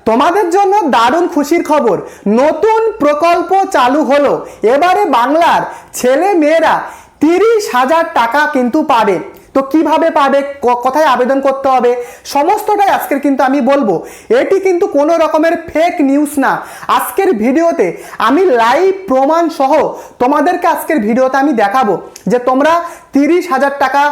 তোমাদের জন্য দারুণ খুশির খবর, নতুন প্রকল্প চালু হলো। এবারে বাংলার ছেলে মেয়েরা 30,000 টাকা কিন্তু পাবে। তো কিভাবে পাবে, কোথায় আবেদন করতে হবে, সমস্তটাই আজকের কিন্তু আমি বলবো। এটি কিন্তু কোনো রকমের ফেক নিউজ না। আজকের ভিডিওতে আমি লাইভ প্রমাণ সহ তোমাদেরকে আজকের ভিডিওতে আমি দেখাবো যে তোমরা 30,000 টাকা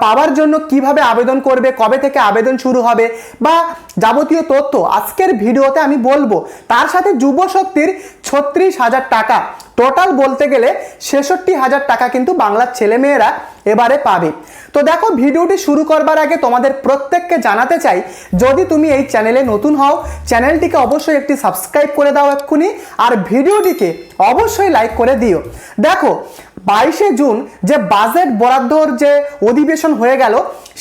পাওয়ার জন্য কিভাবে আবেদন করবে, কবে থেকে আবেদন শুরু হবে বা যাবতীয় তথ্য আজকের ভিডিওতে আমি বলবো। তার সাথে যুব শক্তির 36,000 টাকা, টোটাল বলতে গেলে 66,000 টাকা কিন্তু বাংলার ছেলেমেয়েরা এবারে পাবে। তো দেখো, ভিডিওটি শুরু করবার আগে তোমাদের প্রত্যেককে জানাতে চাই, যদি তুমি এই চ্যানেলে নতুন হও, চ্যানেলটিকে অবশ্যই একটি সাবস্ক্রাইব করে দাও এক্ষুনি, আর ভিডিওটিকে অবশ্যই লাইক করে দিও। দেখো, 22শে জুন যে বাজেট বরাদ্দর যে অধিবেশন হয়ে গেল,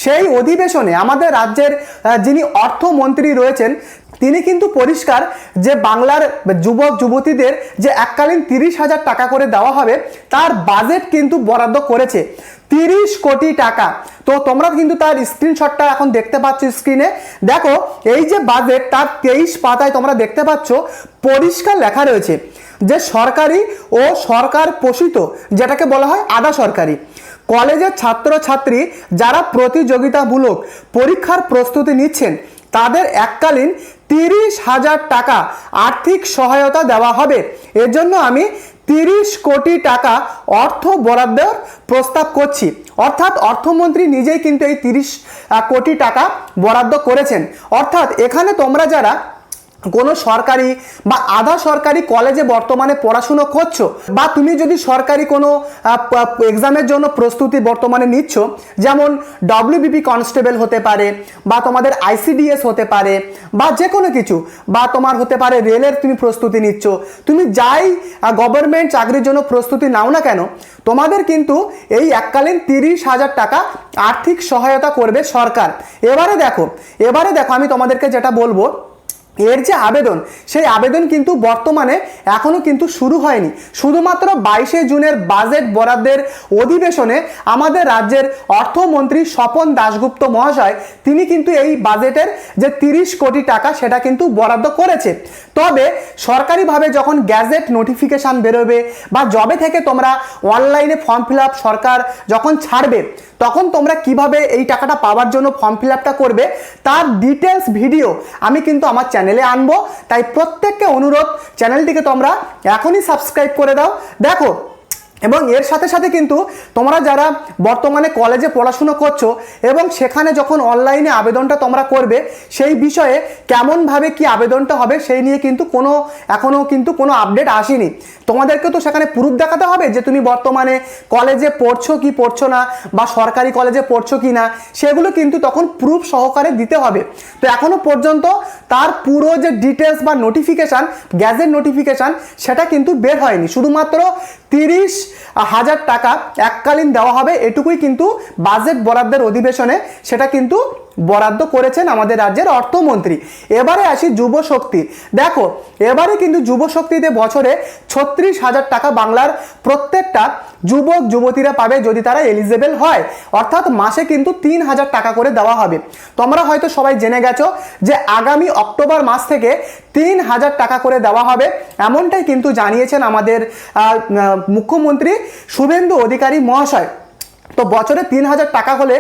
সেই অধিবেশনে আমাদের রাজ্যের যিনি অর্থমন্ত্রী রয়েছেন তিনি কিন্তু পরিষ্কার যে বাংলার যুবক যুবতীদের যে এককালীন 30,000 টাকা করে দেওয়া হবে তার বাজেট কিন্তু বরাদ্দ করেছে 30 কোটি টাকা। তো তোমরা কিন্তু তার স্ক্রিনশটটা এখন দেখতে পাচ্ছ স্ক্রিনে। দেখো, এই যে বাজেট তার 23 পাতায় তোমরা দেখতে পাচ্ছ পরিষ্কার লেখা রয়েছে যে সরকারি ও সরকার পোষিত, যেটাকে বলা হয় আধা সরকারি কলেজের ছাত্রছাত্রী যারা প্রতিযোগিতামূলক পরীক্ষার প্রস্তুতি নিচ্ছেন তাদের এককালীন 30,000 টাকা আর্থিক সহায়তা দেওয়া হবে। এর জন্য আমি 30 কোটি টাকা অর্থ বরাদ্দের প্রস্তাব করছি। অর্থাৎ অর্থমন্ত্রী নিজেই কিন্তু এই 30 কোটি টাকা বরাদ্দ করেছেন। অর্থাৎ এখানে তোমরা যারা কোনো সরকারি বা আধা সরকারি কলেজে বর্তমানে পড়াশুনো করছো, বা তুমি যদি সরকারি কোনো এক্সামের জন্য প্রস্তুতি বর্তমানে নিচ্ছ, যেমন WBP কনস্টেবল হতে পারে, বা তোমাদের ICDS হতে পারে, বা যে কোনো কিছু, বা তোমার হতে পারে রেলের তুমি প্রস্তুতি নিচ্ছ, তুমি যাই গভর্নমেন্ট চাকরির জন্য প্রস্তুতি নাও না কেন, তোমাদের কিন্তু এই এককালীন 30,000 টাকা আর্থিক সহায়তা করবে সরকার। এবারে দেখো আমি তোমাদেরকে যেটা বলবো, এর যে আবেদন, সেই আবেদন কিন্তু বর্তমানে এখনো কিন্তু শুরু হয়নি। শুধুমাত্র 22শে জুনের বাজেট বরাদ্দের অধিবেশনে আমাদের রাজ্যের অর্থমন্ত্রী স্বপন দাশগুপ্ত মহাশয় তিনি কিন্তু এই বাজেটের যে 30 কোটি টাকা সেটা কিন্তু বরাদ্দ করেছে। তবে সরকারিভাবে যখন গ্যাজেট নোটিফিকেশান বেরোবে বা জবে থেকে তোমরা অনলাইনে ফর্ম ফিল আপ সরকার যখন ছাড়বে, তখন তোমরা কিভাবে এই টাকাটা পাওয়ার জন্য ফর্ম ফিল আপটা করবে তার ডিটেলস ভিডিও আমি কিন্তু আমার চ্যানেলে আনবো। তাই প্রত্যেককে অনুরোধ, চ্যানেলটিকে তোমরা এখনই সাবস্ক্রাইব করে দাও। দেখো, এবং এর সাথে সাথে কিন্তু তোমরা যারা বর্তমানে কলেজে পড়াশুনো করছো এবং সেখানে যখন অনলাইনে আবেদনটা তোমরা করবে, সেই বিষয়ে কেমনভাবে কি আবেদনটা হবে সেই নিয়ে কিন্তু এখনও কিন্তু কোনো আপডেট আসেনি। তোমাদেরকে তো সেখানে প্রুফ দেখাতে হবে যে তুমি বর্তমানে কলেজে পড়ছো কি পড়ছো না, বা সরকারি কলেজে পড়ছো কি না, সেগুলো কিন্তু তখন প্রুফ সহকারে দিতে হবে। তো এখনও পর্যন্ত তার পুরো যে ডিটেলস বা নোটিফিকেশান, গ্যাজেট নোটিফিকেশান, সেটা কিন্তু বের হয়নি। শুধুমাত্র 30,000 টাকা এককালীন দেওয়া হবে, এটুকুই কিন্তু বাজেট বরাদ্দের অধিবেশনে সেটা কিন্তু বরাদ্দ করেছেন আমাদের রাজ্যের অর্থমন্ত্রী। এবারে আসি যুব শক্তি। দেখো, এবারে কিন্তু যুব শক্তিতে বছরে 36,000 টাকা বাংলার প্রত্যেকটা যুবক যুবতীরা পাবে যদি তারা এলিজেবল হয়। অর্থাৎ মাসে কিন্তু 3,000 টাকা করে দেওয়া হবে। তোমরা হয়তো সবাই জেনে গেছো যে আগামী অক্টোবর মাস থেকে 3,000 টাকা করে দেওয়া হবে, এমনটাই কিন্তু জানিয়েছেন আমাদের মুখ্যমন্ত্রী শুভেন্দু অধিকারী মহাশয়। তো বছরে 3,000 টাকা হলে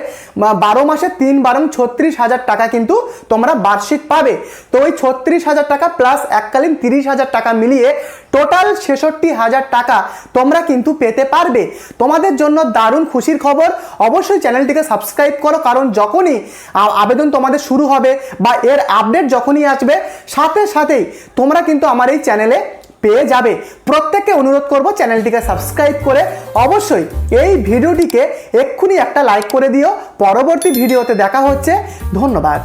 12 মাসে 3 বারং 36,000 টাকা কিন্তু তোমরা বার্ষিক পাবে। তো ওই 36,000 টাকা প্লাস এককালীন 30,000 টাকা মিলিয়ে টোটাল 66,000 টাকা তোমরা কিন্তু পেতে পারবে। তোমাদের জন্য দারুণ খুশির খবর। অবশ্যই চ্যানেলটিকে সাবস্ক্রাইব করো, কারণ যখনই আবেদন তোমাদের শুরু হবে বা এর আপডেট যখনই আসবে, সাথে সাথেই তোমরা কিন্তু আমার এই চ্যানেলে পেয়ে যাবে। প্রত্যেককে অনুরোধ করব চ্যানেলটিকে সাবস্ক্রাইব করে অবশ্যই এই ভিডিওটিকে এক্ষুনি একটা লাইক করে দিও। পরবর্তী ভিডিওতে দেখা হচ্ছে। ধন্যবাদ।